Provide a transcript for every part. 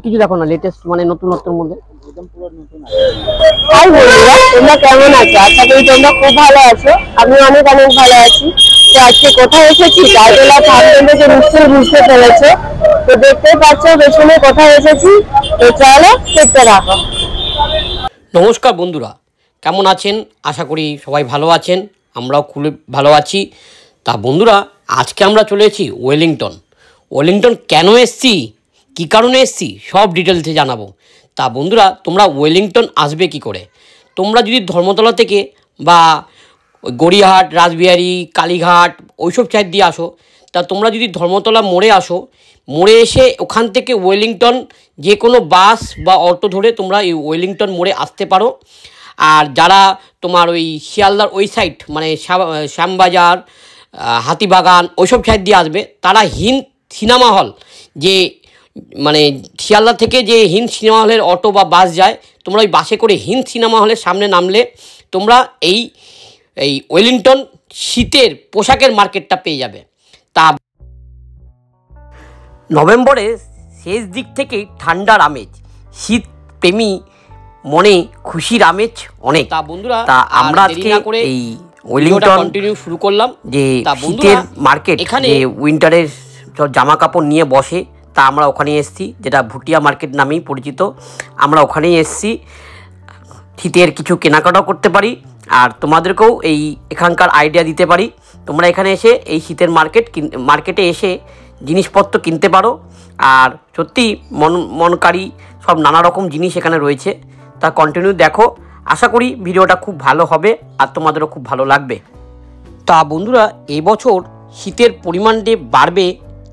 কিছু দেখো না লেটেস্ট মানে নতুনত্বের মধ্যে। হাই বন্ধুরা, তোমরা কেমন আছো? আশা করি তোমরা খুব ভালো আছো। আমি অনেক ভালো আছি। তো আজকে কোথায় এসেছি টাইটেল আর থাম্বনেল দেখে নিশ্চয়ই বুঝতে পেরেছো। তো দেখতেই পাচ্ছ পেছনে কোথায় এসেছি। তো চলো দেখতে থাকো। নমস্কার বন্ধুরা, কেমন আছেন? আশা করি সবাই ভালো আছেন, আমরাও খুব ভালো আছি। তা বন্ধুরা, আজকে আমরা চলে এসেছি ওয়েলিংটন কেন এসছি, কী কারণে এসছি, সব ডিটেলসে জানাবো। তা বন্ধুরা, তোমরা ওয়েলিংটন আসবে কি করে? তোমরা যদি ধর্মতলা থেকে বা গড়িয়াহাট, রাসবিহারী, কালীঘাট ওইসব সাইড দিয়ে আসো, তা তোমরা যদি ধর্মতলা মোড়ে আসো, মোড়ে এসে ওখান থেকে ওয়েলিংটন যে কোনো বাস বা অটো ধরে তোমরা এই ওয়েলিংটন মোড়ে আসতে পারো। আর যারা তোমার ওই শিয়ালদার ওই সাইড মানে শ্যামবাজার, হাতিবাগান ওইসব সাইড দিয়ে আসবে, তারা হিন্দ সিনেমা হল, যে মানে শিয়ালদা থেকে যে হিন্দ সিনেমা হলের অটো বা বাস যায়, তোমরা ওই বাসে করে হিন্দ সিনেমা হলের সামনে নামলে তোমরা এই ওয়েলিংটন শীতের পোশাকের মার্কেটটা পেয়ে যাবে। তা নভেম্বরের শেষ দিক থেকেই ঠান্ডার আমেজ, শীত প্রেমী মনে খুশির আমেজ অনেক। তা বন্ধুরা, তা আমরা আজকে এই ওয়েলিংটন কন্টিনিউ শুরু করলাম, যে শীতের মার্কেট, এখানে উইন্টারের সব জামা কাপড় নিয়ে বসে। তা আমরা ওখানে এসেছি, যেটা ভুটিয়া মার্কেট নামেই পরিচিত। আমরা ওখানেই এসেছি, শীতের কিছু কেনাকাটাও করতে পারি আর তোমাদেরকেও এখানকার আইডিয়া দিতে পারি। তোমরা এখানে এসে এই শীতের মার্কেটে এসে জিনিসপত্র কিনতে পারো। আর সত্যি মনকারী সব নানা রকম জিনিস এখানে রয়েছে। তা কন্টিনিউ দেখো, আশা করি ভিডিওটা খুব ভালো হবে আর তোমাদেরও খুব ভালো লাগবে। তা বন্ধুরা, এবছর শীতের পরিমাণটা বাড়বে,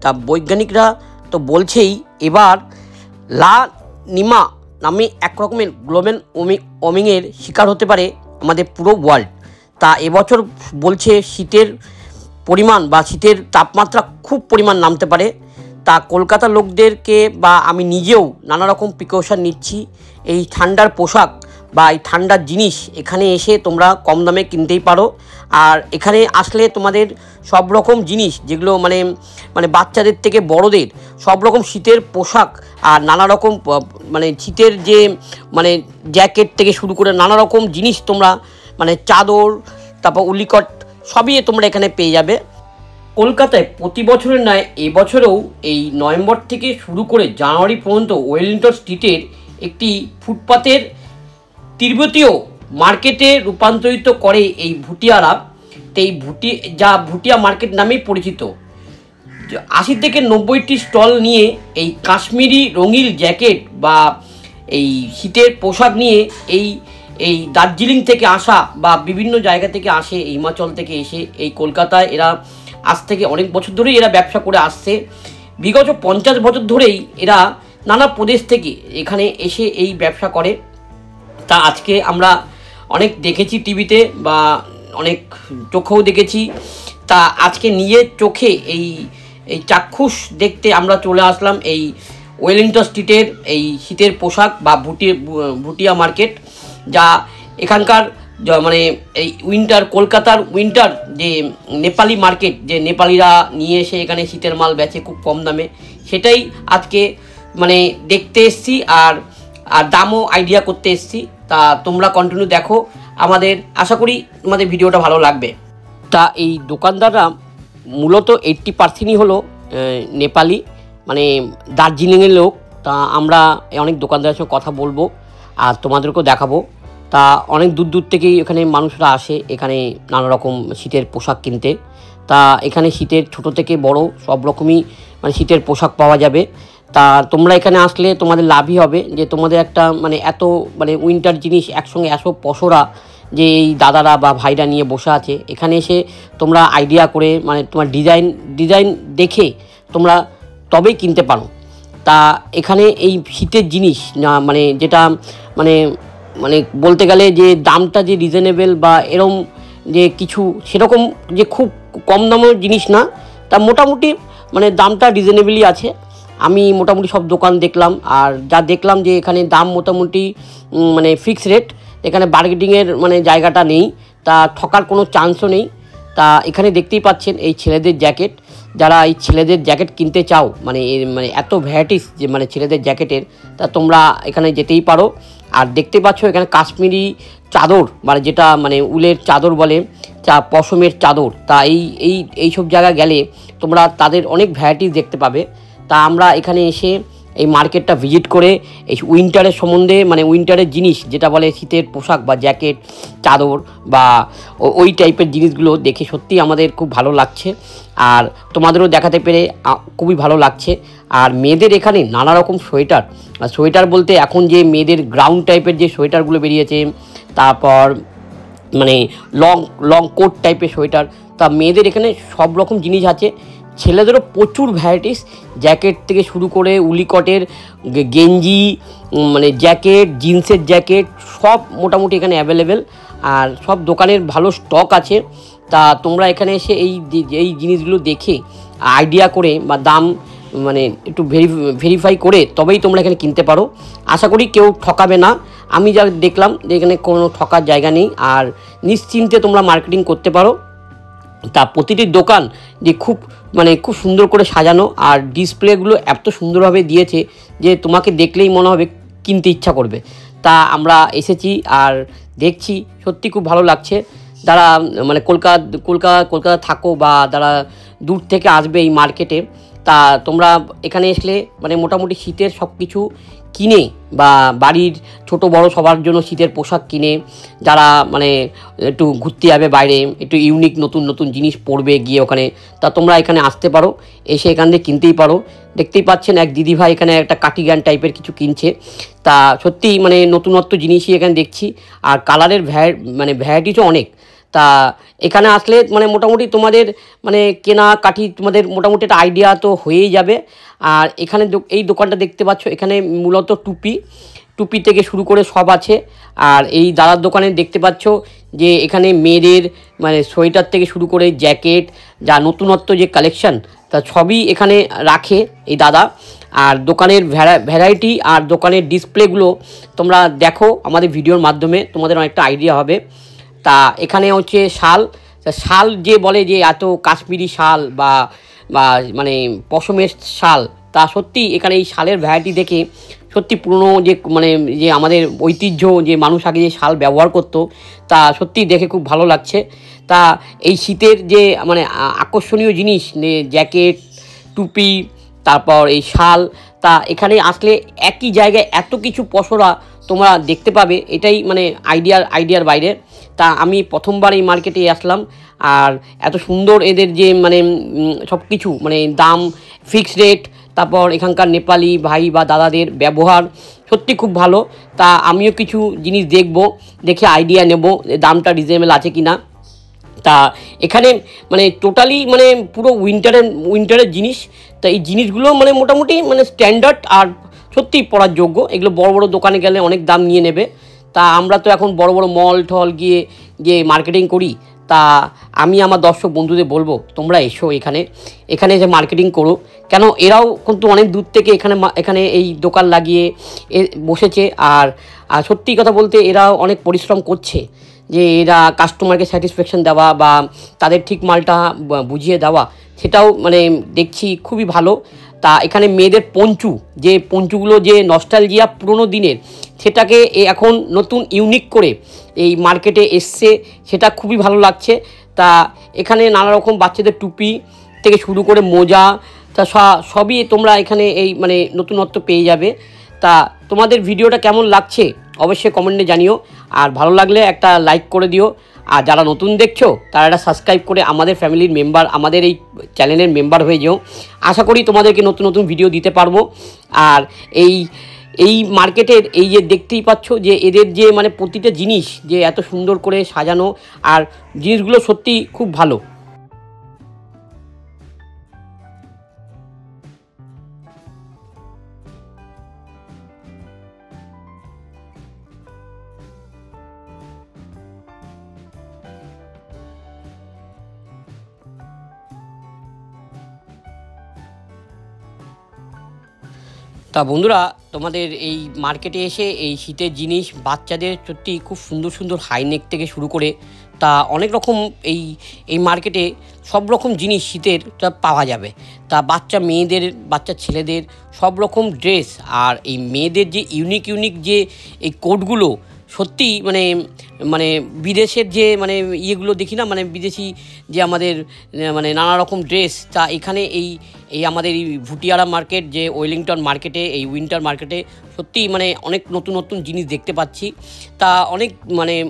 তা বৈজ্ঞানিকরা তো বলছেই। এবার লা নিমা নামে এক রকমের গ্লোবাল ওয়ার্মিংয়ের শিকার হতে পারে আমাদের পুরো ওয়ার্ল্ড। তা এবছর বলছে শীতের পরিমাণ বা শীতের তাপমাত্রা খুব পরিমাণ নামতে পারে। তা কলকাতার লোকদেরকে বা আমি নিজেও নানা রকম প্রিকশন নিচ্ছি। এই ঠান্ডার পোশাক বা এই ঠান্ডার জিনিস এখানে এসে তোমরা কম দামে কিনতেই পারো। আর এখানে আসলে তোমাদের সব রকম জিনিস, যেগুলো মানে বাচ্চাদের থেকে বড়দের সব রকম শীতের পোশাক আর নানা রকম মানে শীতের যে মানে জ্যাকেট থেকে শুরু করে নানা রকম জিনিস তোমরা মানে চাদর, তারপর উলিকট সবই তোমরা এখানে পেয়ে যাবে। কলকাতায় প্রতি বছরের নয় এবছরেও এই নভেম্বর থেকে শুরু করে জানুয়ারি পর্যন্ত ওয়েলিংটন স্ট্রিটের একটি ফুটপাতের তিব্বতীয় মার্কেটে রূপান্তরিত করে এই ভুটিয়ারা। তো এই ভুটিয়া মার্কেট নামেই পরিচিত। 80 থেকে 90টি স্টল নিয়ে এই কাশ্মীরি রঙিন জ্যাকেট বা এই শীতের পোশাক নিয়ে এই দার্জিলিং থেকে আসা বা বিভিন্ন জায়গা থেকে আসে, হিমাচল থেকে এসে এই কলকাতায় এরা আজ থেকে অনেক বছর ধরেই এরা ব্যবসা করে আসছে। বিগত 50 বছর ধরেই এরা নানা প্রদেশ থেকে এখানে এসে এই ব্যবসা করে। তা আজকে আমরা অনেক দেখেছি টিভিতে বা অনেক চোখেও দেখেছি। তা আজকে নিজের চোখে এই চাক্ষুষ দেখতে আমরা চলে আসলাম এই ওয়েলিংটন স্ট্রিটের এই শীতের পোশাক বা ভুটিয়া মার্কেট, যা এখানকার মানে এই কলকাতার উইন্টার যে নেপালি মার্কেট, যে নেপালিরা নিয়ে এসে এখানে শীতের মাল বেচে খুব কম দামে, সেটাই আজকে মানে দেখতে এসছি আর দামও আইডিয়া করতে এসছি। তা তোমরা কন্টিনিউ দেখো, আমাদের আশা করি তোমাদের ভিডিওটা ভালো লাগবে। তা এই দোকানদাররা মূলত 80% হলো নেপালি, মানে দার্জিলিংয়ের লোক। তা আমরা অনেক দোকানদারের সঙ্গে কথা বলবো আর তোমাদেরকেও দেখাবো। তা অনেক দূর দূর থেকেই এখানে মানুষরা আসে এখানে নানা রকম শীতের পোশাক কিনতে। তা এখানে শীতের ছোট থেকে বড় সব রকমই মানে শীতের পোশাক পাওয়া যাবে। তা তোমরা এখানে আসলে তোমাদের লাভই হবে, যে তোমাদের একটা মানে এত মানে উইন্টার জিনিস একসঙ্গে এসব পশরা যে এই দাদারা বা ভাইরা নিয়ে বসে আছে, এখানে এসে তোমরা আইডিয়া করে মানে তোমার ডিজাইন দেখে তোমরা তবেই কিনতে পারো। তা এখানে এই শীতের জিনিস না মানে যেটা মানে মানে বলতে গেলে যে দামটা যে রিজনেবল বা এরম যে কিছু সেরকম যে খুব কম দামের জিনিস না, তা মোটামুটি মানে দামটা রিজনেবলই আছে। আমি মোটামুটি সব দোকান দেখলাম আর যা দেখলাম যে এখানে দাম মোটামুটি মানে ফিক্স রেট, এখানে বার্গেনিংয়ের মানে জায়গাটা নেই, তা ঠকার কোনো চান্সও নেই। তা এখানে দেখতেই পাচ্ছেন এই ছেলেদের জ্যাকেট। যারা এই ছেলেদের জ্যাকেট কিনতে চাও, মানে এত ভ্যারাইটিস যে মানে ছেলেদের জ্যাকেটের, তা তোমরা এখানে যেতেই পারো। আর দেখতে পাচ্ছ এখানে কাশ্মীরি চাদর, মানে যেটা মানে উলের চাদর বলে, পশমের চাদর, তা এই সব জায়গায় গেলে তোমরা তাদের অনেক ভ্যারাইটিস দেখতে পাবে। তা আমরা এখানে এসে এই মার্কেটটা ভিজিট করে এই উইন্টারের সম্বন্ধে, মানে উইন্টারের জিনিস যেটা বলে শীতের পোশাক বা জ্যাকেট, চাদর বা ওই টাইপের জিনিসগুলো দেখে সত্যি আমাদের খুব ভালো লাগছে, আর তোমাদেরও দেখাতে পেরে খুবই ভালো লাগছে। আর মেয়েদের এখানে নানা রকম সোয়েটার, সোয়েটার বলতে এখন যে মেয়েদের গ্রাউন্ড টাইপের যে সোয়েটারগুলো বেরিয়েছে, তারপর মানে লং কোট টাইপের সোয়েটার, তা মেয়েদের এখানে সব রকম জিনিস আছে। ছেলেদেরও প্রচুর ভ্যারাইটিস, জ্যাকেট থেকে শুরু করে উলিকটের গেঞ্জি, মানে জ্যাকেট, জিন্সের জ্যাকেট সব মোটামুটি এখানে অ্যাভেলেবেল, আর সব দোকানের ভালো স্টক আছে। তা তোমরা এখানে এসে এই জিনিসগুলো দেখে আইডিয়া করে বা দাম মানে একটু ভেরিফাই করে তবেই তোমরা এখানে কিনতে পারো। আশা করি কেউ ঠকাবে না, আমি যা দেখলাম যে এখানে কোনো ঠকার জায়গা নেই, আর নিশ্চিন্তে তোমরা মার্কেটিং করতে পারো। তা প্রতিটি দোকান যে খুব সুন্দর করে সাজানো, আর ডিসপ্লেগুলো এত সুন্দরভাবে দিয়েছে যে তোমাকে দেখলেই মনে হবে কিনতে ইচ্ছা করবে। তা আমরা এসেছি আর দেখছি, সত্যি খুব ভালো লাগছে। যারা মানে কলকাতা থাকো বা যারা দূর থেকে আসবে এই মার্কেটে, তা তোমরা এখানে আসলে মানে মোটামুটি শীতের সব কিছু কিনে বা বাড়ির ছোট বড় সবার জন্য শীতের পোশাক কিনে, যারা মানে একটু ঘুরতে যাবে বাইরে, একটু ইউনিক নতুন নতুন জিনিস পরবে গিয়ে ওখানে, তা তোমরা এখানে আসতে পারো, এসে এখান থেকে কিনতেই পারো। দেখতেই পাচ্ছেন এক দিদিভাই এখানে একটা কাটিগান টাইপের কিছু কিনছে। তা সত্যি মানে নতুনত্ব জিনিসই এখানে দেখছি, আর কালারের ভ্যারাইটিসও অনেক। তা এখানে আসলে মানে মোটামুটি তোমাদের মানে কেনাকাটি তোমাদের মোটামুটি একটা আইডিয়া তো হয়েই যাবে। আর এখানে এই দোকানটা দেখতে পাচ্ছ, এখানে মূলত টুপি থেকে শুরু করে সব আছে। আর এই দাদার দোকানে দেখতে পাচ্ছ যে এখানে মেয়েদের মানে সোয়েটার থেকে শুরু করে জ্যাকেট, যা নতুনত্ব যে কালেকশান, তা সবই এখানে রাখে এই দাদা। আর দোকানের ভ্যারাইটি আর দোকানের ডিসপ্লেগুলো তোমরা দেখো আমাদের ভিডিওর মাধ্যমে, তোমাদের অনেকটা আইডিয়া হবে। তা এখানে হচ্ছে শাল যে বলে যে এত কাশ্মীরি শাল বা মানে পশমের শাল, তা সত্যি এখানে এই শালের ভ্যারাইটি দেখে সত্যি পুরনো যে আমাদের ঐতিহ্য, যে মানুষ আগে যে শাল ব্যবহার করতো, তা সত্যি দেখে খুব ভালো লাগছে। তা এই শীতের যে মানে আকর্ষণীয় জিনিস, জ্যাকেট, টুপি, তারপর এই শাল, তা এখানে আসলে একই জায়গায় এত কিছু পসরা তোমরা দেখতে পাবে, এটাই মানে আইডিয়ার বাইরে। তা আমি প্রথমবার এই মার্কেটে আসলাম, আর এত সুন্দর এদের যে মানে সব কিছু মানে দাম ফিক্সড রেট, তারপর এখানকার নেপালি ভাই বা দাদাদের ব্যবহার সত্যি খুব ভালো। তা আমিও কিছু জিনিস দেখে আইডিয়া নেব দামটা রিজনেবল আছে কি না। তা এখানে মানে টোটালি মানে পুরো উইন্টারের জিনিস, তা এই জিনিসগুলো মানে মোটামুটি মানে স্ট্যান্ডার্ড আর সত্যিই পরার যোগ্য। এগুলো বড় বড় দোকানে গেলে অনেক দাম নিয়ে নেবে, তা আমরা তো এখন বড় বড় মল টল গিয়ে যে মার্কেটিং করি, তা আমি আমার দর্শক বন্ধুদের বলবো তোমরা এসো এখানে যে মার্কেটিং করো, কেন এরাও কিন্তু অনেক দূর থেকে এখানে এই দোকান লাগিয়ে বসেছে। আর সত্যি কথা বলতে এরাও অনেক পরিশ্রম করছে, যে এরা কাস্টমারকে স্যাটিসফ্যাকশান দেওয়া বা তাদের ঠিক মালটা বুঝিয়ে দেওয়া, সেটাও মানে দেখছি খুবই ভালো। তা এখানে মেয়েদের পঞ্চুগুলো যে নস্টালজিয়া পুরোনো দিনের, সেটাকে এখন নতুন ইউনিক করে এই মার্কেটে এসছে, সেটা খুবই ভালো লাগছে। তা এখানে নানা রকম বাচ্চাদের টুপি থেকে শুরু করে মোজা, তা সবই তোমরা এখানে এই মানে নতুনত্ব পেয়ে যাবে। তা তোমাদের ভিডিওটা কেমন লাগছে অবশ্যই কমেন্টে জানিও, আর ভালো লাগলে একটা লাইক করে দিও। আর যারা নতুন দেখছো তারা একটা সাবস্ক্রাইব করে আমাদের ফ্যামিলির মেম্বার, আমাদের এই চ্যানেলের মেম্বার হয়ে যেও। আশা করি তোমাদেরকে নতুন নতুন ভিডিও দিতে পারবো। আর এই মার্কেটের এই যে দেখতেই পাচ্ছ যে এদের যে মানে প্রতিটা জিনিস যে এত সুন্দর করে সাজানো, আর জিনিসগুলো সত্যি খুব ভালো। তা বন্ধুরা, তোমাদের এই মার্কেটে এসে এই শীতের জিনিস বাচ্চাদের সত্যি খুব সুন্দর সুন্দর হাইনেক থেকে শুরু করে তা অনেক রকম এই মার্কেটে সব রকম জিনিস শীতের পাওয়া যাবে। তা বাচ্চা মেয়েদের, বাচ্চা ছেলেদের সব রকম ড্রেস, আর এই মেয়েদের যে ইউনিক যে এই কোটগুলো সত্যি মানে মানে বিদেশের যে মানে ইয়েগুলো দেখি না, মানে বিদেশি যে আমাদের মানে নানা রকম ড্রেস, তা এখানে এই আমাদের এই ভুটিয়ারা মার্কেট যে ওয়েলিংটন মার্কেটে, এই উইন্টার মার্কেটে সত্যি মানে অনেক নতুন নতুন জিনিস দেখতে পাচ্ছি। তা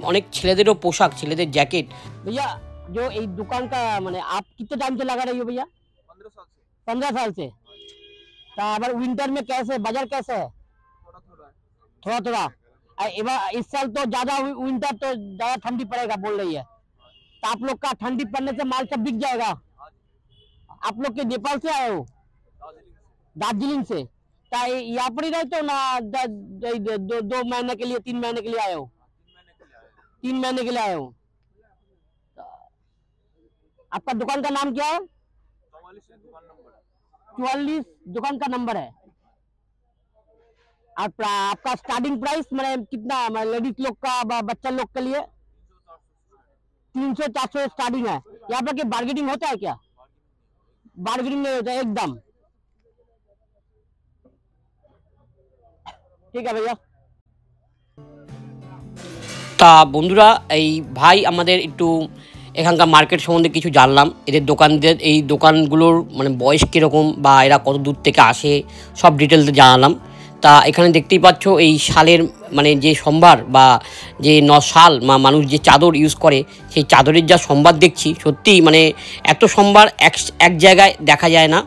অনেক ছেলেদেরও পোশাক, ছেলেদের জ্যাকেট। भैया जो এই दुकान का মানে आप कितने टाइम से लगा रही हो भैया? 15 साल से। ता अगर विंटर में कैसे बाजार कैसे है? थोड़ा इस साल तो ज्यादा विंटर तो ज्यादा ठंडी पड़ेगा बोल रही है, तो आप लोग का ठंडी पड़ने से माल सब बिक जाएगा। आप लोग के नेपाल से आए हो? दार्जिलिंग से। यहाँ पर ही रहते हो ना? 2 महीने के लिए, 3 महीने के लिए आए हो? 3 महीने के लिए आए हो। आपका दुकान का नाम क्या है? 44 दुकान का नंबर है। आपका स्टार्टिंग प्राइस मैंने कितना, लेडीज लोग का, बच्चा लोग के लिए 300-400 स्टार्टिंग है। यहाँ पर क्या बार्गेनिंग होता है क्या? बार्गेनिंग नहीं होता है एकदम। ঠিক আছে ভাইয়া। তা বন্ধুরা, এই ভাই আমাদের একটু এখানকার মার্কেট সম্বন্ধে কিছু জানলাম, এদের দোকানদের, এই দোকানগুলোর মানে বয়স কীরকম বা এরা কত দূর থেকে আসে সব ডিটেলসে জানালাম। তা এখানে দেখতেই পাচ্ছ এই শালের মানে যে সম্ভার বা যে শাল মানুষ যে চাদর ইউজ করে, সেই চাদরের যা সম্ভার দেখছি সত্যি মানে এত সম্ভার এক জায়গায় দেখা যায় না।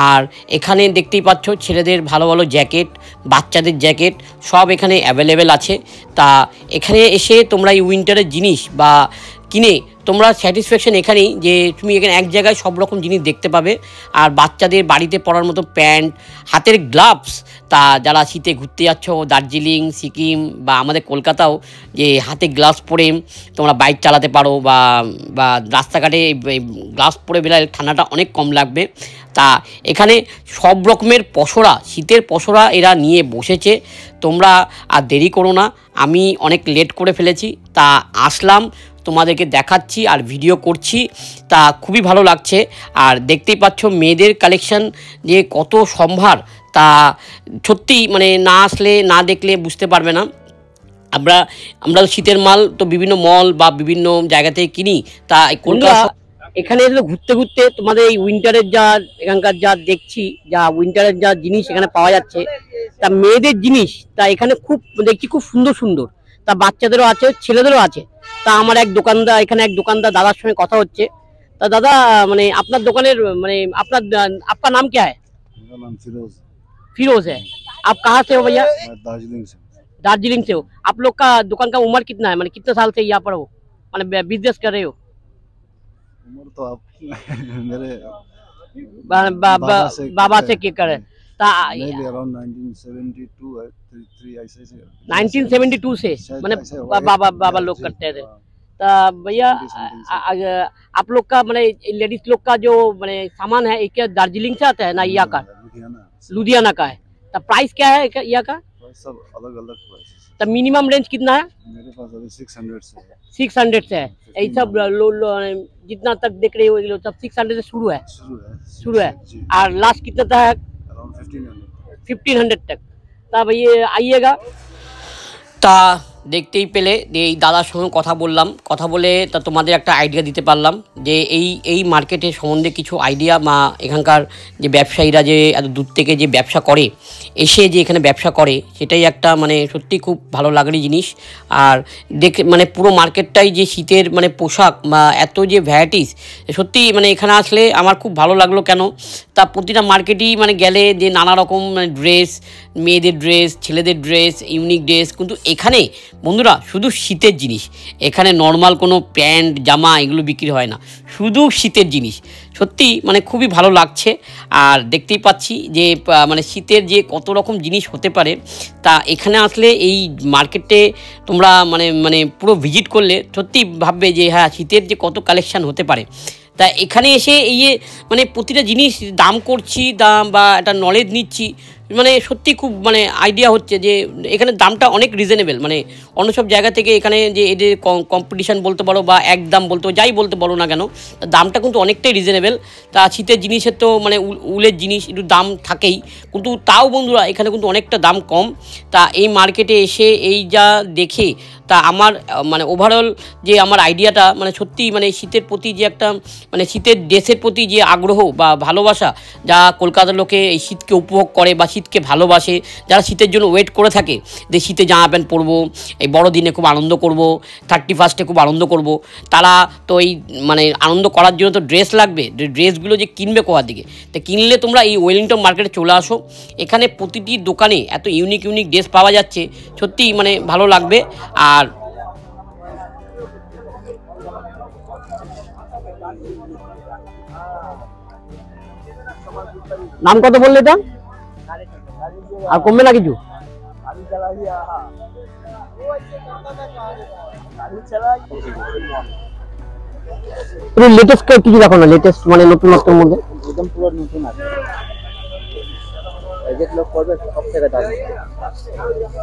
আর এখানে দেখতেই পাচ্ছ ছেলেদের ভালো ভালো জ্যাকেট, বাচ্চাদের জ্যাকেট সব এখানে অ্যাভেলেবেল আছে। তা এখানে এসে তোমরা এই উইন্টারের জিনিস বা কিনে তোমরা স্যাটিসফ্যাকশন এখানেই, যে তুমি এখানে এক জায়গায় সব রকম জিনিস দেখতে পাবে। আর বাচ্চাদের বাড়িতে পরার মতো প্যান্ট, হাতের গ্লাভস, তা যারা শীতে ঘুরতে যাচ্ছ দার্জিলিং, সিকিম বা আমাদের কলকাতাও, যে হাতে গ্লাভস পরে তোমরা বাইক চালাতে পারো বা রাস্তাঘাটে গ্লাভস পরে বেরোলে ঠান্ডাটা অনেক কম লাগবে। তা এখানে সব রকমের পসরা, শীতের পসরা এরা নিয়ে বসেছে। তোমরা আর দেরি করো না, আমি অনেক লেট করে ফেলেছি, তা আসলাম তোমাদেরকে দেখাচ্ছি আর ভিডিও করছি। তা খুবই ভালো লাগছে। আর দেখতেই পাচ্ছ মেয়েদের কালেকশন যে কত সম্ভার, তা সত্যি মানে না আসলে না দেখলে বুঝতে পারবে না। আমরা শীতের মাল তো বিভিন্ন মল বা বিভিন্ন জায়গা থেকে কিনি। তা কলকাতা এখানে এসে ঘুরতে ঘুরতে তোমাদের এই উইন্টারের যা এখানকার যা দেখছি, যা উইন্টারের যা জিনিস এখানে পাওয়া যাচ্ছে, তা মেয়েদের জিনিস তা এখানে খুব দেখছি, খুব সুন্দর সুন্দর। তা বাচ্চাদেরও আছে, ছেলেদেরও আছে। তা আমার এখানে এক দোকানদার দাদার সঙ্গে কথা হচ্ছে। তা দাদা মানে আপনার দোকানের মানে आपका नाम क्या है? मेरा नाम फिरोज है। आप कहाँ से हो भैया? दार्जिलिंग से हो। आप लोग का दुकान का उम्र कितना है, मतलब कितने साल से यहाँ पर हो, मतलब बिजनेस कर रहे हो? उम्र तो आप मेरे बाबा से क्या करे? अराउंड 1972 है, 3 ऐसे 1972 से मैंने बाबा लोग करते थे। तो भैया आप लोग का मैंने लेडीज लोग का जो मैंने सामान है क्या दार्जिलिंग से आता है ना, यहाँ का लुधियाना का है? तो प्राइस क्या है यहाँ का? सब अलग अलग प्राइस। तो मिनिमम रेंज कितना है? मेरे पास अभी 600 से है। 600 से है। यही सब जितना तक देख रहे हो सब 600 से शुरू है। और लास्ट कितना तक है? 1500 तक। তা ভাইয়া আইয়েগা। তা দেখতেই পেলে যে এই দাদার সঙ্গে কথা বলে তা তোমাদের একটা আইডিয়া দিতে পারলাম যে এই মার্কেটের সম্বন্ধে কিছু আইডিয়া, বা এখানকার যে ব্যবসায়ীরা যে এত দূর থেকে যে ব্যবসা করে, এসে যে এখানে ব্যবসা করে, সেটাই একটা মানে সত্যি খুব ভালো লাগারই জিনিস। আর দেখে মানে পুরো মার্কেটটাই যে শীতের মানে পোশাক বা এত যে ভ্যারাইটিস, সত্যি মানে এখানে আসলে আমার খুব ভালো লাগলো। কেন তা প্রতিটা মার্কেটই মানে গেলে যে নানা রকম মানে ড্রেস, মেয়েদের ড্রেস, ছেলেদের ড্রেস, ইউনিক ড্রেস, কিন্তু এখানে বন্ধুরা শুধু শীতের জিনিস। এখানে নর্মাল কোনো প্যান্ট জামা এগুলো বিক্রি হয় না, শুধু শীতের জিনিস। সত্যি মানে খুবই ভালো লাগছে। আর দেখতেই পাচ্ছি যে মানে শীতের যে কত রকম জিনিস হতে পারে, তা এখানে আসলে এই মার্কেটে তোমরা মানে পুরো ভিজিট করলে সত্যি ভাববে যে হ্যাঁ শীতের যে কত কালেকশান হতে পারে। তা এখানে এসে এই যে মানে প্রতিটা জিনিস দাম করছি, দাম বা একটা নলেজ নিচ্ছি, মানে সত্যি খুব মানে আইডিয়া হচ্ছে যে এখানে দামটা অনেক রিজনেবল। মানে অন্য সব জায়গা থেকে এখানে যে এদের কম্পিটিশান বলতে পারো বা একদম বলতে পারো, যাই বলতে পারো না কেন, দামটা কিন্তু অনেকটাই রিজনেবল। তা শীতের জিনিসের তো মানে উলের জিনিস একটু দাম থাকেই, কিন্তু তাও বন্ধুরা এখানে কিন্তু অনেকটা দাম কম। তা এই মার্কেটে এসে এই যা দেখে তা আমার মানে ওভারঅল যে আমার আইডিয়াটা মানে সত্যি মানে শীতের প্রতি যে একটা মানে শীতের ড্রেসের প্রতি যে আগ্রহ বা ভালোবাসা, যা কলকাতার লোকে এই শীতকে উপভোগ করে বা শীতকে ভালোবাসে, যারা শীতের জন্য ওয়েট করে থাকে যে শীতে জামা প্যান্ট পরবো, এই বড়দিনে খুব আনন্দ করব, 31 খুব আনন্দ করব, তারা তো এই মানে আনন্দ করার জন্য তো ড্রেস লাগবে। ড্রেসগুলো যে কিনবে কোথা দিকে, তো কিনলে তোমরা এই ওয়েলিংটন মার্কেটে চলে আসো। এখানে প্রতিটি দোকানে এত ইউনিক ড্রেস পাওয়া যাচ্ছে, সত্যি মানে ভালো লাগবে। আর নাম কত বললে এটা, আর কমবে না কিছু? লেটেস্ট কিছু দেখো না, লেটেস্ট মানে নতুনত্বের মধ্যে একদম পুরো নতুন আছে, যেগুলো পড়বে সব থেকে দাম,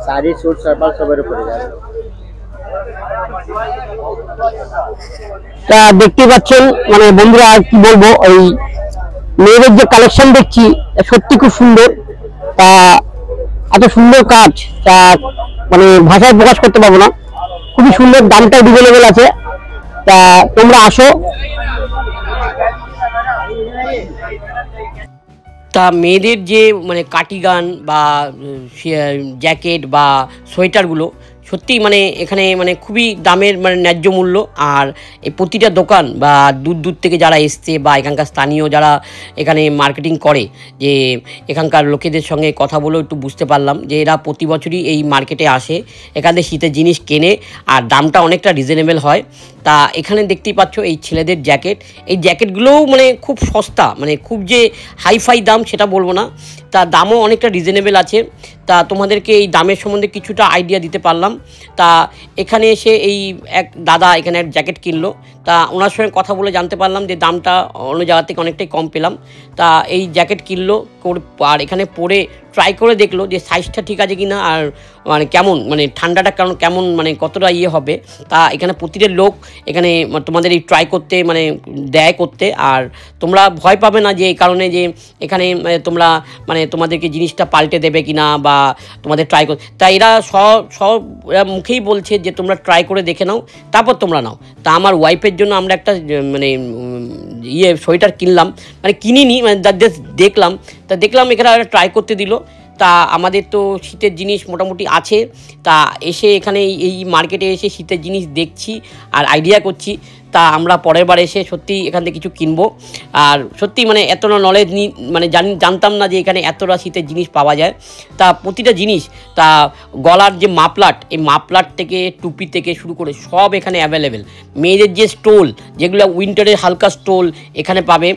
শাড়ি স্যুট সালভার সবের উপরে যাবে। তা দেখতে পাচ্ছেন মানে বন্ধুরা কি বলবো, ওই মেয়েদের যে কালেকশন দেখছি সত্যি খুব সুন্দর। তা এত সুন্দর কাজ তা মানে ভাষায় প্রকাশ করতে পারবো না, খুবই সুন্দর, দামটাও রিজনেবল আছে। তা তোমরা আসো। তা মেয়েদের যে মানে কাটিগান বা জ্যাকেট বা সোয়েটারগুলো সত্যি মানে এখানে মানে খুবই দামের মানে ন্যায্য মূল্য। আর এই প্রতিটা দোকান বা দূর দূর থেকে যারা এসছে বা এখানকার স্থানীয় যারা এখানে মার্কেটিং করে, যে এখানকার লোকেদের সঙ্গে কথা বলেও একটু বুঝতে পারলাম যে এরা প্রতি বছরই এই মার্কেটে আসে, এখানে শীতের জিনিস কেনে আর দামটা অনেকটা রিজনেবল হয়। তা এখানে দেখতেই পাচ্ছ এই ছেলেদের জ্যাকেট, এই জ্যাকেটগুলোও মানে খুব সস্তা, মানে খুব যে হাইফাই দাম সেটা বলবো না, তা দামও অনেকটা রিজনেবল আছে। তা তোমাদেরকে এই দামের সম্বন্ধে কিছুটা আইডিয়া দিতে পারলাম। তা এখানে এসে এই এক দাদা এখানে এক জ্যাকেট কিনলো, তা ওনার সঙ্গে কথা বলে জানতে পারলাম যে দামটা অন্য জায়গা থেকে অনেকটাই কম পেলাম। তা এই জ্যাকেট কিনলো আর এখানে পরে ট্রাই করে দেখলো যে সাইজটা ঠিক আছে কিনা, আর মানে কেমন মানে ঠান্ডাটা কেমন মানে কতটা ইয়ে হবে। তা এখানে প্রতিটা লোক এখানে তোমাদের এই ট্রাই করতে মানে দেয় করতে, আর তোমরা ভয় পাবে না যে এই কারণে যে এখানে তোমরা মানে তোমাদেরকে জিনিসটা পাল্টে দেবে কিনা বা তোমাদের ট্রাই করতে। তা এরা সব মুখেই বলছে যে তোমরা ট্রাই করে দেখে নাও, তারপর তোমরা নাও। তা আমার ওয়াইফের জন্য আমরা একটা মানে সোয়েটার কিনলাম, মানে কিনিনি মানে দেখলাম, তা দেখলাম এখানে ট্রাই করতে দিল। তা আমাদের তো শীতের জিনিস মোটামুটি আছে, তা এসে এখানে এই মার্কেটে এসে শীতের জিনিস দেখছি আর আইডিয়া করছি। তা আমরা পরের বার এসে সত্যি এখান থেকে কিছু কিনবো। আর সত্যি মানে এতটা নলেজ মানে জানতাম না যে এখানে এতটা শীতের জিনিস পাওয়া যায়। তা প্রতিটা জিনিস, তা গলার যে মাফলার, এই মাফলার থেকে টুপি থেকে শুরু করে সব এখানে অ্যাভেলেবেল। মেয়েদের যে স্টোল, যেগুলো উইন্টারের হালকা স্টোল এখানে পাবে।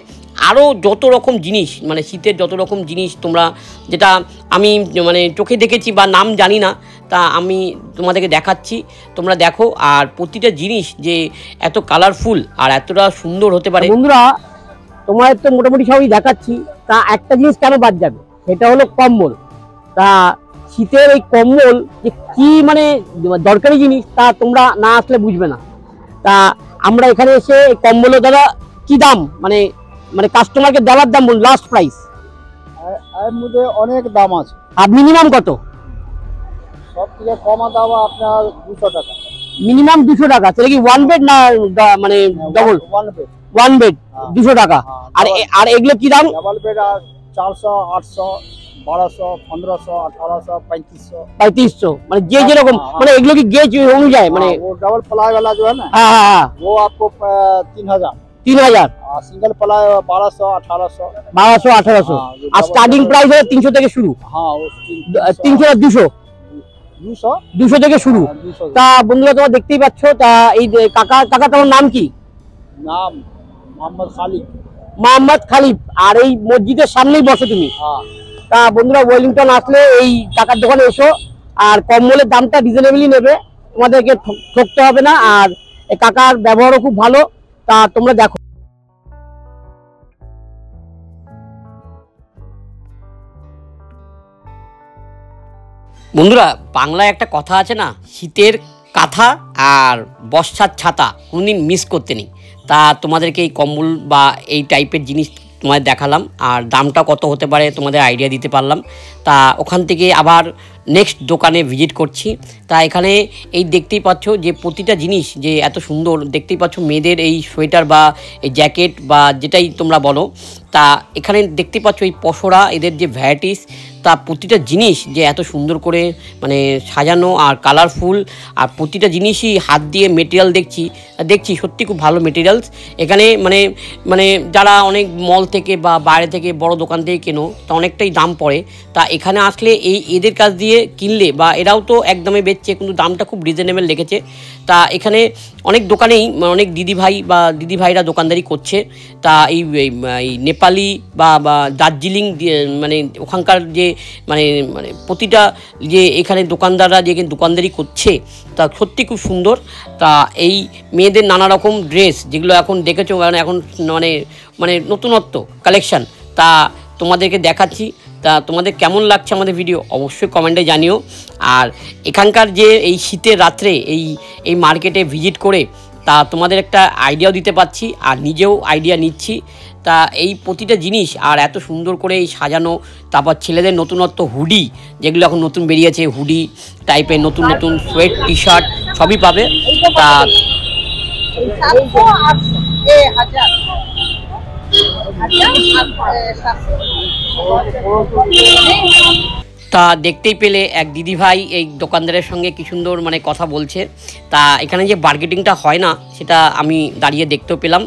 আরও যত রকম জিনিস মানে শীতের যত রকম জিনিস তোমরা যেটা আমি মানে চোখে দেখেছি বা নাম জানি না, তা আমি তোমাদেরকে দেখাচ্ছি, তোমরা দেখো। আর প্রতিটা জিনিস যে এত কালারফুল আর এতটা সুন্দর হতে পারে। বন্ধুরা তোমাদের তো মোটামুটি সবই দেখাচ্ছি, তা একটা জিনিস কেন বাদ যাবে, সেটা হলো কম্বল। তা শীতের এই কম্বল যে কি মানে দরকারি জিনিস, তা তোমরা না আসলে বুঝবে না। তা আমরা এখানে এসে এই কম্বলের দ্বারা কি দাম মানে মানে কাস্টমারকে দেওয়ার দাম বলুন, লাস্ট প্রাইস এর মধ্যে অনেক দাম আছে। আর মিনিমাম কত? সব থেকে কম দাম আপনার 200 টাকা, মিনিমাম 200 টাকা। তাহলে কি ওয়ান বেড না মানে ডবল? ওয়ান বেড 200 টাকা। আর এগুলো কি দাম? ডাবল বেড 400, 800, 1200, 1500, 1800, 3500 মানে যে যেরকম মানে এগুলো কি গেজ অনুযায়ী মানে वो डबल प्लाई वाला जो है ना, हाँ हाँ वो आपको 3000, single ply 1200, 1800, 1800। Are starting price হলো 300 থেকে শুরু। हाँ 300 আর 200 থেকে শুরু। 200। তা বন্ধুরা তোমরা দেখতেই পাচ্ছ। তা এই কাকা তোমার নাম কি? नाम मोहम्मद खालिद। মোহাম্মদ খালিদ। আর এই মসজিদের সামনেই বসো তুমি? हाँ। তা বন্ধুরা ওয়েলিংটন আসলে এই কাকার দোকানে এসো, আর কম্বলের দামটা রিজনেবলি নেবে, তোমাদেরকে ঠকতে হবে না। আর এই কাকার ব্যবহারও খুব ভালো। তা তোমরা দেখো। বন্ধুরা, বাংলায় একটা কথা আছে না, শীতের কাঁথা আর বর্ষার ছাতা কোনদিন মিস করতে নেই। তা তোমাদেরকে এই কম্বল বা এই টাইপের জিনিস তোমাদের দেখালাম, আর দামটা কত হতে পারে তোমাদের আইডিয়া দিতে পারলাম। তা ওখান থেকে আবার নেক্সট দোকানে ভিজিট করছি। তা এখানে এই দেখতেই পাচ্ছ যে প্রতিটা জিনিস যে এত সুন্দর, দেখতেই পাচ্ছ মেয়েদের এই সোয়েটার বা এই জ্যাকেট বা যেটাই তোমরা বলো। তা এখানে দেখতে পাচ্ছ এই পসরা, এদের যে ভ্যারাইটিস, তা প্রতিটা জিনিস যে এত সুন্দর করে মানে সাজানো আর কালারফুল, আর প্রতিটা জিনিসই হাত দিয়ে মেটেরিয়াল দেখছি সত্যি খুব ভালো মেটেরিয়ালস এখানে। মানে মানে যারা অনেক মল থেকে বা বাইরে থেকে বড় দোকান থেকে কেনো তা অনেকটাই দাম পড়ে। তা এখানে আসলে এদের কাছ দিয়ে কিনলে, বা এরাও তো একদমই বেচছে কিন্তু দামটা খুব রিজনেবল রেখেছে। তা এখানে অনেক দোকানেই অনেক দিদিভাইরা দোকানদারি করছে। তা এই নেপালি বা দার্জিলিং মানে ওখানকার যে মানে প্রতিটা যে এখানে দোকানদাররা যে দোকানদারি করছে তা সত্যি খুব সুন্দর। তা এই মেয়েদের নানা রকম ড্রেস যেগুলো এখন দেখেছো, এখন মানে নতুনত্ব কালেকশান, তা তোমাদেরকে দেখাচ্ছি। তা তোমাদের কেমন লাগছে আমাদের ভিডিও অবশ্যই কমেন্টে জানিও। আর এখানকার যে এই শীতের রাত্রে এই মার্কেটে ভিজিট করে তা তোমাদের একটা আইডিয়াও দিতে পারছি, আর নিজেও আইডিয়া নিচ্ছি। তা এই প্রতিটা জিনিস আর এত সুন্দর করে এই সাজানো, তারপর ছেলেদের নতুনত্ব হুডি যেগুলো এখন নতুন বেরিয়েছে, হুডি টাইপের নতুন সোয়েট টি শার্ট সবই পাবে। তা তা দেখতেই পেলে এক দিদিভাই এই দোকানদারের সঙ্গে কি সুন্দর মানে কথা বলছে। তা এখানে যে বার্গেটিংটা হয় না সেটা আমি দাঁড়িয়ে দেখতেও পেলাম।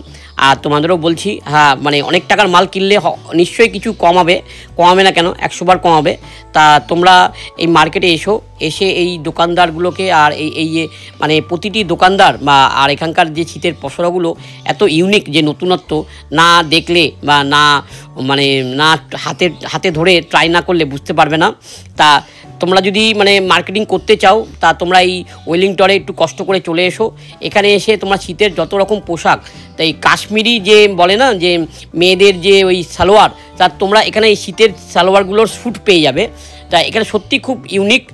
আর তোমাদেরও বলছি, হ্যাঁ মানে অনেক টাকার মাল কিনলে নিশ্চয়ই কিছু কমাবে না কেন, 100 বার কমাবে। তা তোমরা এই মার্কেটে এসে এই দোকানদারগুলোকে আর এই যে মানে প্রতিটি দোকানদার বা আর এখানকার যে শীতের পসরাগুলো এত ইউনিক যে নতুনত্ব না দেখলে বা না মানে না হাতে ধরে ট্রাই না করলে বুঝতে পারবে না। তা তোমরা যদি মানে মার্কেটিং করতে চাও তা তোমরা এই ওয়েলিংটনে একটু কষ্ট করে চলে এসো। এখানে এসে তোমরা শীতের যত রকম পোশাক, তাই কাশ্মীরি যে বলে না যে মেয়েদের যে ওই সালোয়ার, তা তোমরা এখানে এই শীতের সালোয়ারগুলোর স্যুট পেয়ে যাবে। তা এখানে সত্যি খুব ইউনিক।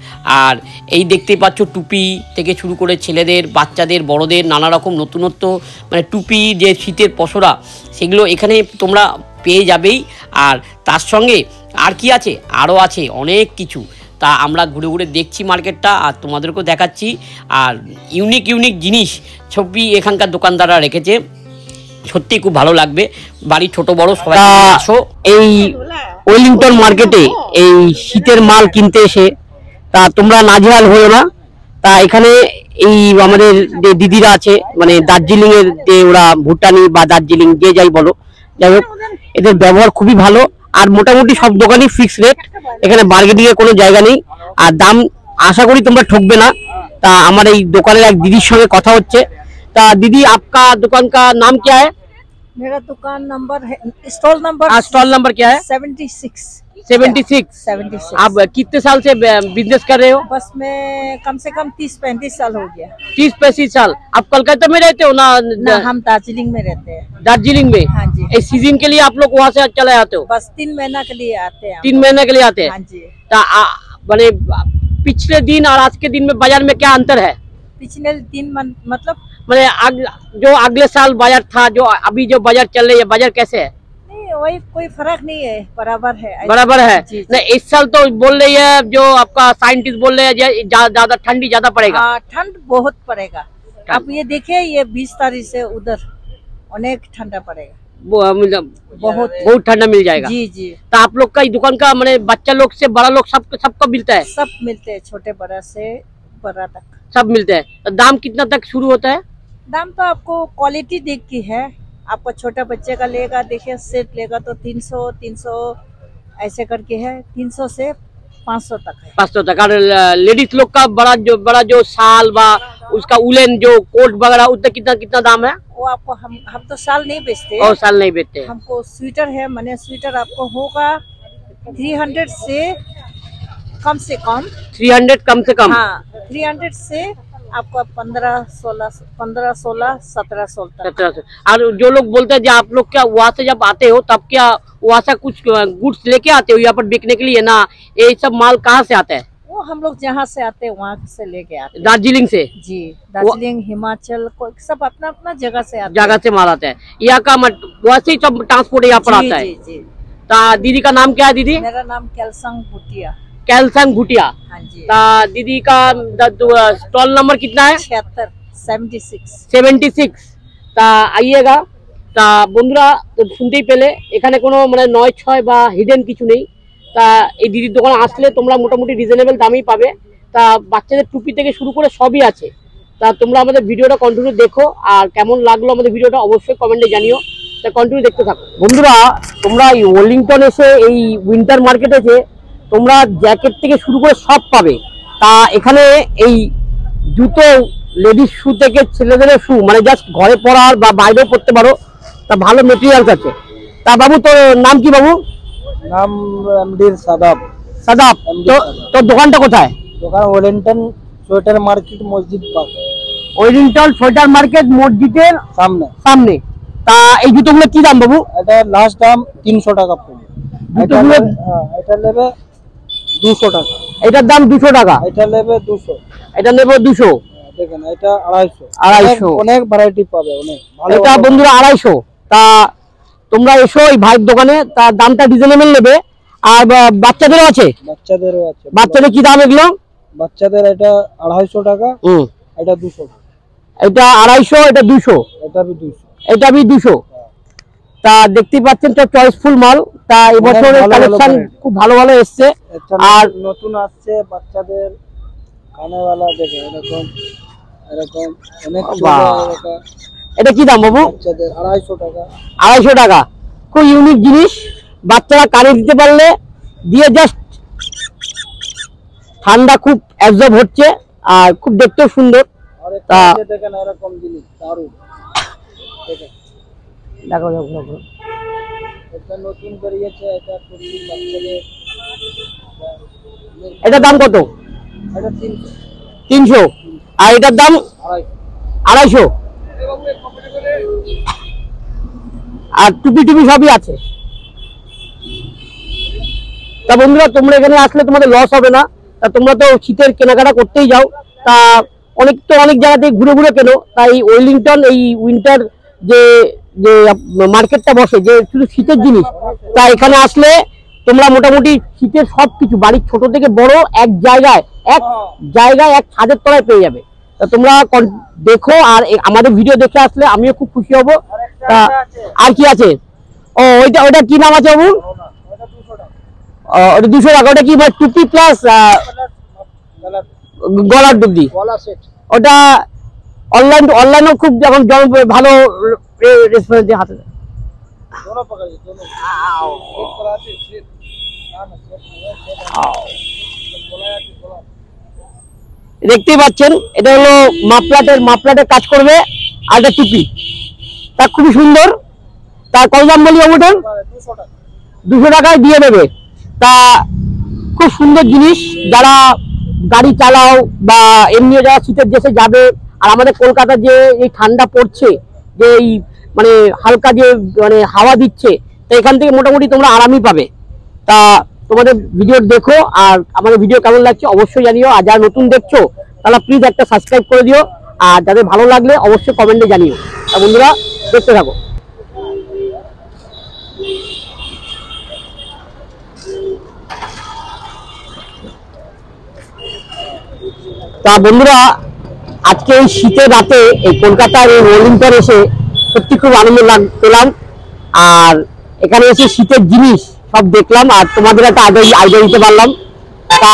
আর এই দেখতেই পাচ্ছ টুপি থেকে শুরু করে ছেলেদের, বাচ্চাদের, বড়দের নানা রকম নতুনত্ব মানে টুপি যে শীতের পসরা সেগুলো এখানে তোমরা পেয়ে যাবেই। আর তার সঙ্গে আর কি আছে, আরও আছে অনেক কিছু। তা আমরা ঘুরে দেখছি মার্কেটটা আর তোমাদেরকেও দেখাচ্ছি। আর ইউনিক জিনিস ছবি এখানকার দোকানদাররা রেখেছে, সত্যি খুব ভালো লাগবে। বাড়ি ছোট বড় সবাই আসো এই ওয়েলিংটন মার্কেটে এই শীতের মাল কিনতে এসে। তা তোমরা নাজেহাল হয়েও না। তা এখানে এই আমাদের যে দিদিরা আছে মানে দার্জিলিংয়ের যে ওরা ভুটানি বা দার্জিলিং যে যাই বলো, যাই হোক এদের ব্যবহার খুবই ভালো। আর মোটামুটি সব দোকানই ফিক্স রেট, এখানে বার্গেনিংয়ের কোনো জায়গা নেই। আর দাম আশা করি তোমরা ঠকবে না। তা আমার এই দোকানের এক দিদির সঙ্গে কথা হচ্ছে। তা दीदी आपका दुकान का नाम क्या है? मेरा दुकान नंबर है, स्टॉल नंबर क्या है? 76। आप कितने साल से बिजनेस कर रहे हो? बस मैं कम से कम 30-35 साल हो गया। 30-35 साल। आप कोलकाता में रहते हो ना? हम दार्जिलिंग में रहते हैं। दार्जिलिंग में? हाँ जी। इस सीजन के लिए आप लोग वहाँ से चले आते हो? बस 3 महीना के लिए आते हैं। 3 महीने के लिए आते हैं? हाँ जी। मैंने पिछले दिन और आज के दिन में बाजार में क्या अंतर है? पिछले दिन मतलब मैंने जो अगले साल बाजार था, जो अभी जो बाजार चल रही है, बाजार कैसे है? नहीं, वही कोई फर्क नहीं है, बराबर है। नहीं, इस साल तो बोल रही है जो आपका साइंटिस्ट बोल रहे हैं ज्यादा ठंडी ज्यादा पड़ेगा। ठंड बहुत पड़ेगा। आप ये देखिए, ये 20 तारीख से उधर अनेक ठंडा पड़ेगा, बहुत ठंडा मिल जाएगा। जी। तो आप लोग का दुकान का मैंने बच्चा लोग से बड़ा लोग सबको मिलता है? सब मिलते हैं, छोटे बड़ा से बड़ा तक सब मिलते हैं। तो दाम कितना तक शुरू होता है? दाम तो आपको क्वालिटी देख की है। आपको छोटा बच्चे का लेगा, देखिए सेट लेगा तो 300 ऐसे करके है, 300 से 500 तक है। 500 तक। और लेडीज लोग का बड़ा जो शाल व उसका उलेन जो कोट वगैरह उसका कितना दाम है? वो आपको हम तो शाल नहीं बेचते। और शाल नहीं बेचते। हमको स्वेटर है, मने स्वेटर आपको होगा 300 से कम से कम। 300 कम से कम? हाँ, 300 से आपको 15-16, 1700 तक। और जो लोग बोलते हैं आप लोग क्या वहाँ से जब आते हो तब क्या वहाँ से कुछ गुड्स लेके आते हो यहाँ पर बिकने के लिए ना? ये सब माल कहाँ से आता है? वो हम लोग जहाँ से आते हैं वहाँ से लेके आते हैं। दार्जिलिंग से? जी, दार्जिलिंग, हिमाचल, सब अपना अपना जगह से आते जगह से माल आता है। यहाँ का वैसे ही सब ट्रांसपोर्ट यहाँ पर आता है। जी जी। तो दीदी का नाम क्या है दीदी? मेरा नाम कैलसंग भुटिया। कैलसंग भुटिया। हाँ जी। तो दीदी का स्टॉल नंबर कितना है? 76। তা আইয়েগা। তা বন্ধুরা শুনতেই পেলে এখানে কোনো মানে 9-6 বা হিডেন কিছু নেই। তা এই দিদির দোকানে আসলে তোমরা মোটামুটি রিজনেবল দামেই পাবে। তা বাচ্চাদের টুপি থেকে শুরু করে সবই আছে। তা তোমরা আমাদের ভিডিওটা কন্টিনিউ দেখো, আর কেমন লাগলো আমাদের ভিডিওটা অবশ্যই কমেন্টে জানিও। তা কন্টিনিউ দেখতে থাকো। বন্ধুরা তোমরা এই ওয়েলিংটন এসে এই উইন্টার মার্কেটে এসে তোমরা জ্যাকেট থেকে শুরু করে সব পাবে। তা এখানে এই জুতো, লেডিস শু থেকে ছেলেদের শু, মানে জাস্ট ঘরে পরার বা বাইরেও পরতে পারো, তা ভালো মেটেরিয়ালস আছে। তা বাবু তোর নাম কি বাবু? নাম এমডি সাদাব। সাদাব। তো তোর দোকানটা কোথায়? দোকান ওয়েলিংটন সোয়েটার মার্কেট মসজিদ পাশ। ওয়েলিংটন সোয়েটার মার্কেট মসজিদের সামনে। তা এই জুতোগুলো কি দাম বাবু? এটা লাস্ট দাম 300 টাকা পড়বে। এটা নেবে 200 টাকা। এটার দাম 200 টাকা। এটা নেবে 200। এটা নেব 200। দেখেন এটা 250। অনেক ভ্যারাইটি পাবে, অনেক ভালো। এটা বন্ধুরা 250। তা তোমরা এসো এই ভাইয়ের দোকানে, তার দামটা রিজনেবল নেবে। আর বাচ্চাদেরও আছে? বাচ্চাদেরও আছে। বাচ্চাদের কি দাম এগুলো? বাচ্চাদের এটা 250 টাকা। এটা 200 টাকা। এটা 250, এটা 200। এটা 200। এটা 200। তা দেখতে পাচ্ছেন তো চয়েসফুল মাল। তা এবছরের কালেকশন খুব ভালো ভালো এসছে। আর নতুন আসছে বাচ্চাদের কানেওয়ালা, দেখেন এরকম এরকম অনেক টাকা। এটা কি দাম বাবু? বাচ্চাদের 250 টাকা। 250 টাকা। খুব ইউনিক জিনিস, বাচ্চারা কানে দিতে পারলে দিয়ে জাস্ট ঠান্ডা খুব অ্যাবজর্ব হচ্ছে আর খুব দেখতেও সুন্দর। তা দেখেন এরকম জিনিস দারুণ। দেখেন দেখো দেখো এটা নতুন বেরিয়েছে, এটা টুপি বাচ্চাদের। এটার দাম কত? এটা 300। আর এটার দাম 250। আর টুপি টুপি সবই আছে। তা বন্ধুরা তোমরা এখানে আসলে তোমাদের লস হবে না। তা তোমরা তো শীতের কেনাকাটা করতেই যাও, তা অনেক জায়গা থেকে ঘুরে ঘুরে কেনো। তাই ওয়েলিংটন এই উইন্টার যে যে মার্কেটটা বসে, যে শুধু শীতের জিনিস, তা এখানে আসলে তোমরা মোটামুটি শীতের সবকিছু বাড়ির ছোট থেকে বড় এক জায়গায় এক ছাদের তলায় পেয়ে যাবে। তা তোমরা দেখো, আর আমাদের ভিডিও দেখে আসলে আমিও খুব খুশি হব। তা আর কি আছে? ও ওইটা কি নাম আছে বাবু? ওটা 200 টাকা। ওটা কি টুপি প্লাস গলার টুপি? ওটা অনলাইনেও খুব এখন ভালো রেসপন্স হাতে। দেখতেই পাচ্ছেন এটা হলো মাফলাটের কাজ করবে, আর একটা টুপি। তা খুবই সুন্দর। তার কত দাম বলি বাবু? 200 টাকায় দিয়ে দেবে। তা খুব সুন্দর জিনিস। যারা গাড়ি চালাও বা এমনি যারা শীতের দেশে যাবে, আর আমাদের কলকাতা যে এই ঠান্ডা পড়ছে, যে এই মানে হালকা যে মানে হাওয়া দিচ্ছে, তো এখান থেকে মোটামুটি তোমরা আরামই পাবে। তা তোমাদের ভিডিও দেখো, আর আমাদের ভিডিও কেমন লাগছে অবশ্যই জানিও। আর যারা নতুন দেখছো তাহলে প্লিজ একটা সাবস্ক্রাইব করে দিও, আর যাদের ভালো লাগলে অবশ্যই কমেন্টে জানিও। তা বন্ধুরা দেখতে থাকো। তা বন্ধুরা আজকে এই শীতের রাতে এই কলকাতার এই ওয়েলিংটন এসে সত্যি খুব আনন্দ পেলাম। আর এখানে এসে শীতের জিনিস সব দেখলাম, আর তোমাদের একটা আইডিয়া দিতে পারলাম। তা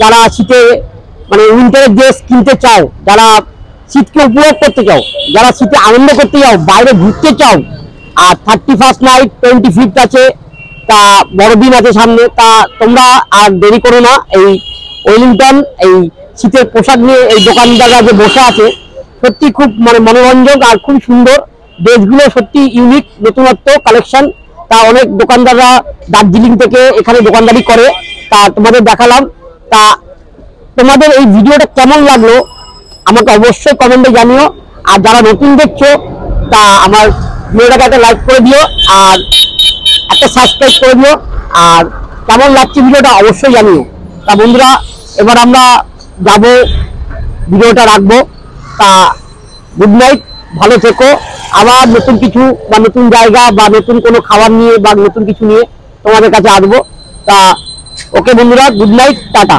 যারা শীতে মানে উইন্টারের ড্রেস কিনতে চাও, যারা শীতকে উপভোগ করতে চাও, যারা শীতে আনন্দ করতে চাও, বাইরে ঘুরতে চাও, আর 31st নাইট 25th আছে, তা বড়দিন আছে সামনে, তা তোমরা আর দেরি করো না। এই ওয়েলিংটন এই শীতের পোশাক নিয়ে এই দোকানদাররা যে বসে আছে, সত্যি খুব মানে মনোরঞ্জক আর খুব সুন্দর। ড্রেসগুলো সত্যি ইউনিক, নতুনত্ব কালেকশন। তা অনেক দোকানদাররা দার্জিলিং থেকে এখানে দোকানদারি করে, তা তোমাদের দেখালাম। তা তোমাদের এই ভিডিওটা কেমন লাগলো আমাকে অবশ্যই কমেন্টে জানিও। আর যারা নতুন দেখছো তা আমার ভিডিওটাকে একটা লাইক করে দিও, আর একটা সাবস্ক্রাইব করে দিও, আর কেমন লাগছে ভিডিওটা অবশ্যই জানিও। তা বন্ধুরা এবার আমরা যাবো, ভিডিওটা রাখবো। তা গুড নাইট, ভালো থেকো। আবার নতুন কিছু বা নতুন জায়গা বা নতুন কোনো খাবার নিয়ে বা নতুন কিছু নিয়ে তোমাদের কাছে আসবো। তা ওকে বন্ধুরা, গুড নাইট, টাটা।